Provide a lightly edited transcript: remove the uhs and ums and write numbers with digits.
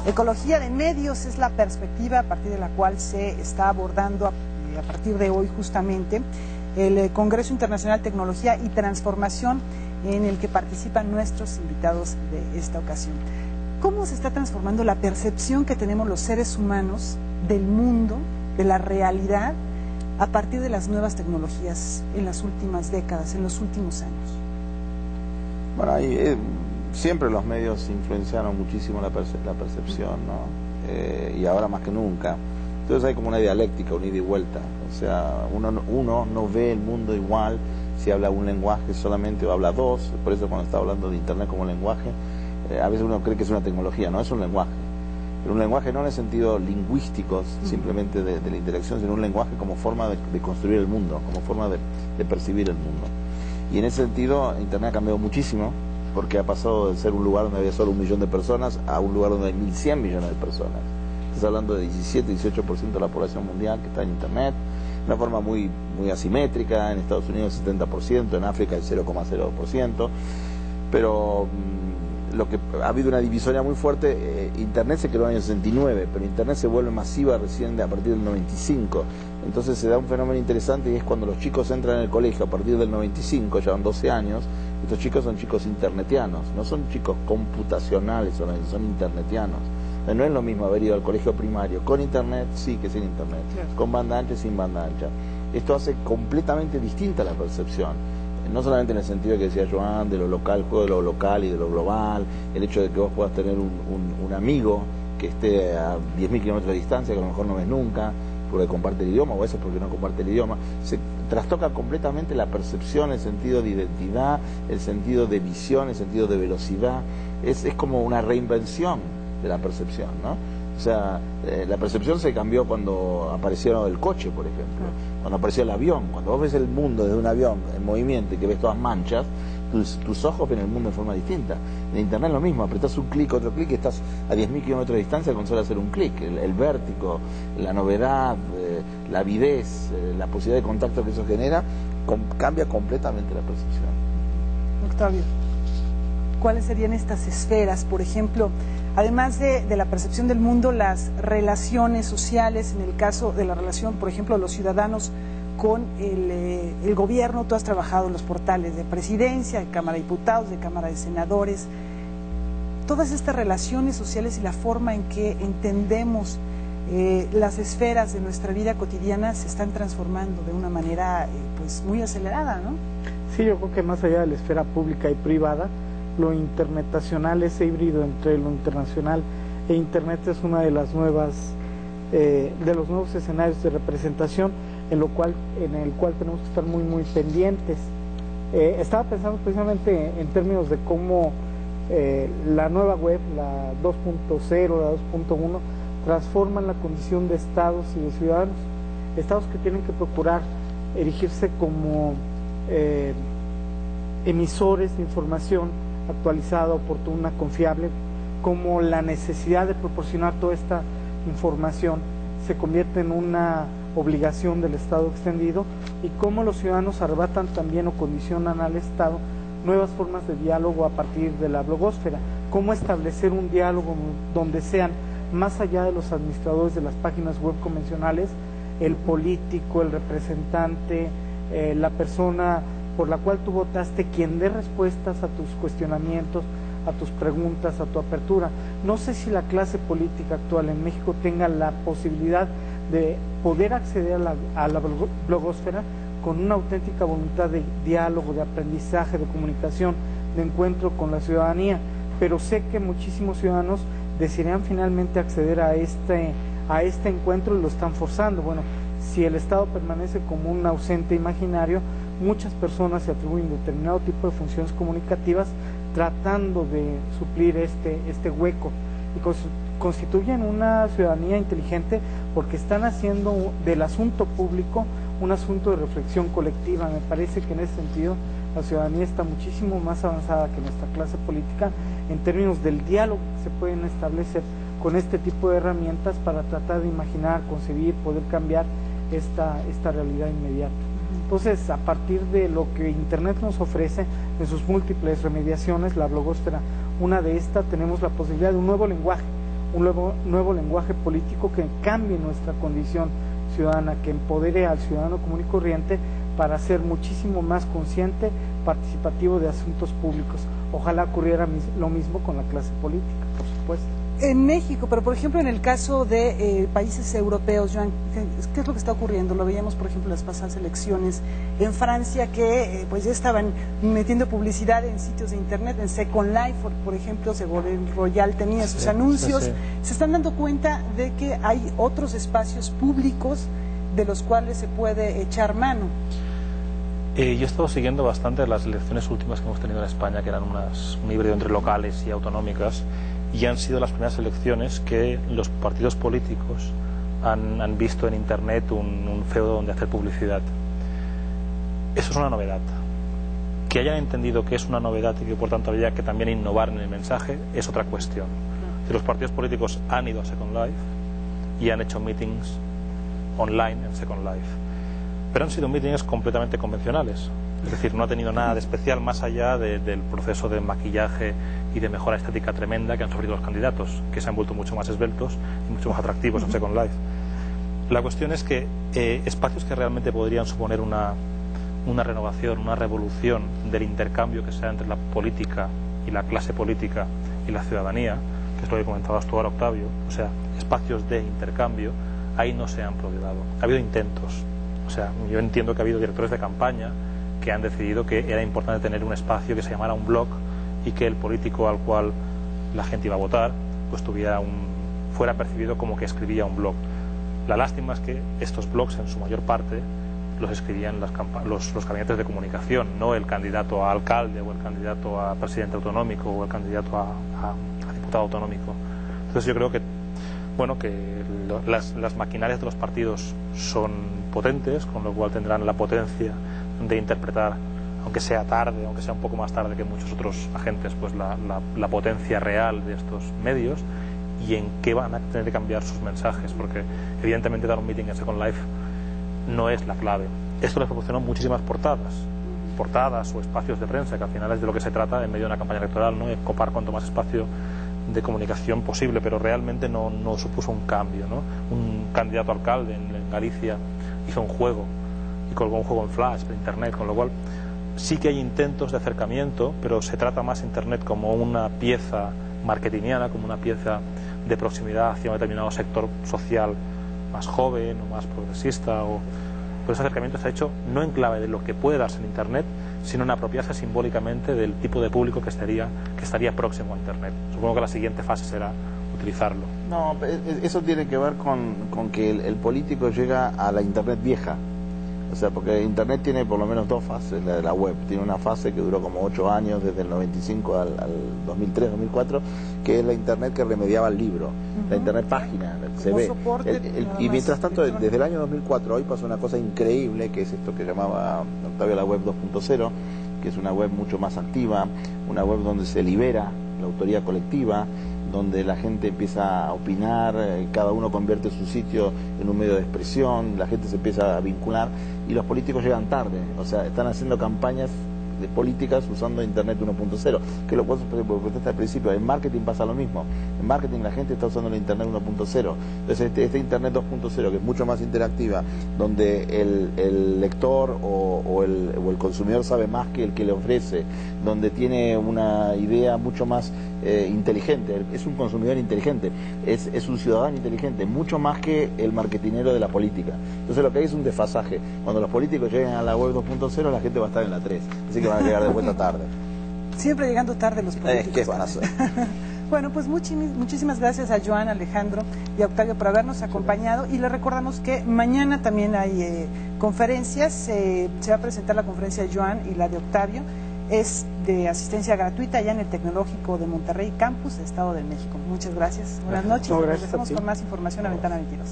Ecología de medios es la perspectiva a partir de la cual se está abordando a partir de hoy justamente el Congreso Internacional Tecnología y Transformación, en el que participan nuestros invitados de esta ocasión. ¿Cómo se está transformando la percepción que tenemos los seres humanos del mundo, de la realidad, a partir de las nuevas tecnologías en las últimas décadas, en los últimos años? Bueno, siempre los medios influenciaron muchísimo la percepción, ¿no? Y ahora más que nunca. Entonces hay como una dialéctica, un ida y vuelta. O sea, uno no ve el mundo igual si habla un lenguaje solamente o habla dos. Por eso cuando está hablando de Internet como lenguaje, a veces uno cree que es una tecnología, no es un lenguaje. Pero un lenguaje no en el sentido lingüístico simplemente de la interacción, sino un lenguaje como forma de construir el mundo, como forma de percibir el mundo. Y en ese sentido Internet ha cambiado muchísimo, porque ha pasado de ser un lugar donde había solo 1 millón de personas a un lugar donde hay 1.100 millones de personas. Estás hablando de 17-18% de la población mundial que está en Internet, de una forma muy asimétrica. En Estados Unidos 70%, en África el 0,02%, pero lo que ha habido una divisoria muy fuerte. Internet se creó en el año 69, pero Internet se vuelve masiva recién a partir del 95. Entonces se da un fenómeno interesante, y es cuando los chicos entran en el colegio a partir del 95, llevan 12 años, estos chicos son chicos internetianos, no son chicos computacionales, son internetianos. No es lo mismo haber ido al colegio primario con Internet, sí, que sin Internet, claro, con banda ancha y sin banda ancha. Esto hace completamente distinta la percepción. No solamente en el sentido que decía Joan, de lo local, juego de lo local y de lo global, el hecho de que vos puedas tener un amigo que esté a 10.000 kilómetros de distancia, que a lo mejor no ves nunca, porque comparte el idioma, o a veces porque no comparte el idioma. Se trastoca completamente la percepción, el sentido de identidad, el sentido de visión, el sentido de velocidad. Es como una reinvención de la percepción, ¿no? O sea, la percepción se cambió cuando apareció el coche, por ejemplo, cuando apareció el avión. Cuando vos ves el mundo desde un avión en movimiento y que ves todas manchas, tus ojos ven el mundo de forma distinta. En Internet es lo mismo, apretás un clic, otro clic, y estás a 10.000 kilómetros de distancia con solo hacer un clic. El vértigo, la novedad, la avidez, la posibilidad de contacto que eso genera, cambia completamente la percepción. Octavio, ¿cuáles serían estas esferas? Por ejemplo, además de la percepción del mundo, las relaciones sociales, en el caso de la relación, por ejemplo, de los ciudadanos con el gobierno. Tú has trabajado en los portales de Presidencia, de Cámara de Diputados, de Cámara de Senadores. Todas estas relaciones sociales y la forma en que entendemos las esferas de nuestra vida cotidiana se están transformando de una manera pues muy acelerada, ¿no? Sí, yo creo que más allá de la esfera pública y privada, lo internacional, ese híbrido entre lo internacional e Internet, es una de las nuevas, de los nuevos escenarios de representación en el cual tenemos que estar muy pendientes. Estaba pensando precisamente en términos de cómo la nueva web, la 2.0, la 2.1, transforman la condición de estados y de ciudadanos. Estados que tienen que procurar erigirse como emisores de información actualizada, oportuna, confiable, como la necesidad de proporcionar toda esta información se convierte en una obligación del Estado extendido, y cómo los ciudadanos arrebatan también o condicionan al Estado nuevas formas de diálogo a partir de la blogósfera. Cómo establecer un diálogo donde sean, más allá de los administradores de las páginas web convencionales, el político, el representante, la persona por la cual tú votaste, quien dé respuestas a tus cuestionamientos, a tus preguntas, a tu apertura. No sé si la clase política actual en México tenga la posibilidad de poder acceder a la blogósfera con una auténtica voluntad de diálogo, de aprendizaje, de comunicación, de encuentro con la ciudadanía, pero sé que muchísimos ciudadanos desearían finalmente acceder a este encuentro y lo están forzando. Bueno, si el Estado permanece como un ausente imaginario, muchas personas se atribuyen determinado tipo de funciones comunicativas tratando de suplir este hueco, y constituyen una ciudadanía inteligente porque están haciendo del asunto público un asunto de reflexión colectiva. Me parece que en ese sentido la ciudadanía está muchísimo más avanzada que nuestra clase política en términos del diálogo que se pueden establecer con este tipo de herramientas para tratar de imaginar, concebir, poder cambiar esta realidad inmediata. Entonces, a partir de lo que Internet nos ofrece en sus múltiples remediaciones, la blogósfera, una de estas, tenemos la posibilidad de un nuevo lenguaje, un nuevo lenguaje político que cambie nuestra condición ciudadana, que empodere al ciudadano común y corriente para ser muchísimo más consciente, participativo de asuntos públicos. Ojalá ocurriera lo mismo con la clase política, por supuesto. En México, pero por ejemplo en el caso de países europeos, Joan, ¿qué es lo que está ocurriendo? Lo veíamos por ejemplo en las pasadas elecciones en Francia, que pues ya estaban metiendo publicidad en sitios de internet, en Second Life, por ejemplo, Ségolène Royal tenía sus anuncios. Se están dando cuenta de que hay otros espacios públicos de los cuales se puede echar mano. Yo he estado siguiendo bastante las elecciones últimas que hemos tenido en España, que eran un híbrido entre locales y autonómicas, y han sido las primeras elecciones que los partidos políticos han visto en Internet un feudo donde hacer publicidad. Eso es una novedad. Que hayan entendido que es una novedad y que por tanto había que también innovar en el mensaje es otra cuestión. Los partidos políticos han ido a Second Life y han hecho meetings online en Second Life, pero han sido meetings completamente convencionales. Es decir, no ha tenido nada de especial más allá del proceso de maquillaje y de mejora estética tremenda que han sufrido los candidatos, que se han vuelto mucho más esbeltos y mucho más atractivos en Second Life. La cuestión es que espacios que realmente podrían suponer una renovación, una revolución del intercambio que sea entre la política y la clase política y la ciudadanía, que es lo que comentabas tú ahora, Octavio, o sea, espacios de intercambio, ahí no se han prodigado. Ha habido intentos. O sea, yo entiendo que ha habido directores de campaña que han decidido que era importante tener un espacio que se llamara un blog y que el político al cual la gente iba a votar pues fuera percibido como que escribía un blog. La lástima es que estos blogs en su mayor parte los escribían los gabinetes de comunicación, no el candidato a alcalde o el candidato a presidente autonómico o el candidato a diputado autonómico. Entonces yo creo que las maquinarias de los partidos son potentes, con lo cual tendrán la potencia de interpretar, aunque sea tarde, aunque sea un poco más tarde que muchos otros agentes, pues la potencia real de estos medios y en qué van a tener que cambiar sus mensajes, porque evidentemente dar un meeting en Second Life no es la clave. Esto les proporcionó muchísimas portadas o espacios de prensa, que al final es de lo que se trata en medio de una campaña electoral, ¿no? Copar cuanto más espacio de comunicación posible, pero realmente no supuso un cambio, ¿no? Un candidato a alcalde en Galicia hizo un juego y colgó un juego en flash de internet, con lo cual sí que hay intentos de acercamiento, pero se trata más internet como una pieza marketingiana, como una pieza de proximidad hacia un determinado sector social más joven o más progresista, pero ese acercamiento se ha hecho no en clave de lo que puede darse en internet, sino en apropiarse simbólicamente del tipo de público que estaría próximo a internet. Supongo que la siguiente fase será utilizarlo. No, eso tiene que ver con que el político llega a la internet vieja. O sea, porque internet tiene por lo menos dos fases, la de la web. Tiene una fase que duró como 8 años, desde el 95 al 2003, 2004, que es la internet que remediaba el libro, la internet página, se ve. Y mientras tanto, desde el año 2004 hoy pasó una cosa increíble, que es esto que llamaba Octavio la web 2.0, que es una web mucho más activa, una web donde se libera la autoría colectiva, donde la gente empieza a opinar, cada uno convierte su sitio en un medio de expresión, la gente se empieza a vincular y los políticos llegan tarde, o sea, están haciendo campañas de políticas usando Internet 1.0, que lo cual hasta al principio. En marketing pasa lo mismo. En marketing la gente está usando la Internet 1.0. Entonces este Internet 2.0, que es mucho más interactiva, donde el lector o el consumidor sabe más que el que le ofrece, donde tiene una idea mucho más inteligente, es un consumidor inteligente, es un ciudadano inteligente, mucho más que el marketinero de la política. Entonces lo que hay es un desfasaje. Cuando los políticos lleguen a la web 2.0, la gente va a estar en la 3, así que van a llegar de vuelta tarde. Siempre llegando tarde los políticos. ¿Qué van a hacer? Bueno, pues muchísimas gracias a Joan, Alejandro y a Octavio por habernos acompañado, y les recordamos que mañana también hay conferencias, se va a presentar la conferencia de Joan y la de Octavio, es de asistencia gratuita allá en el Tecnológico de Monterrey, Campus, Estado de México. Muchas gracias, buenas noches, regresamos con más información a Ventana 22.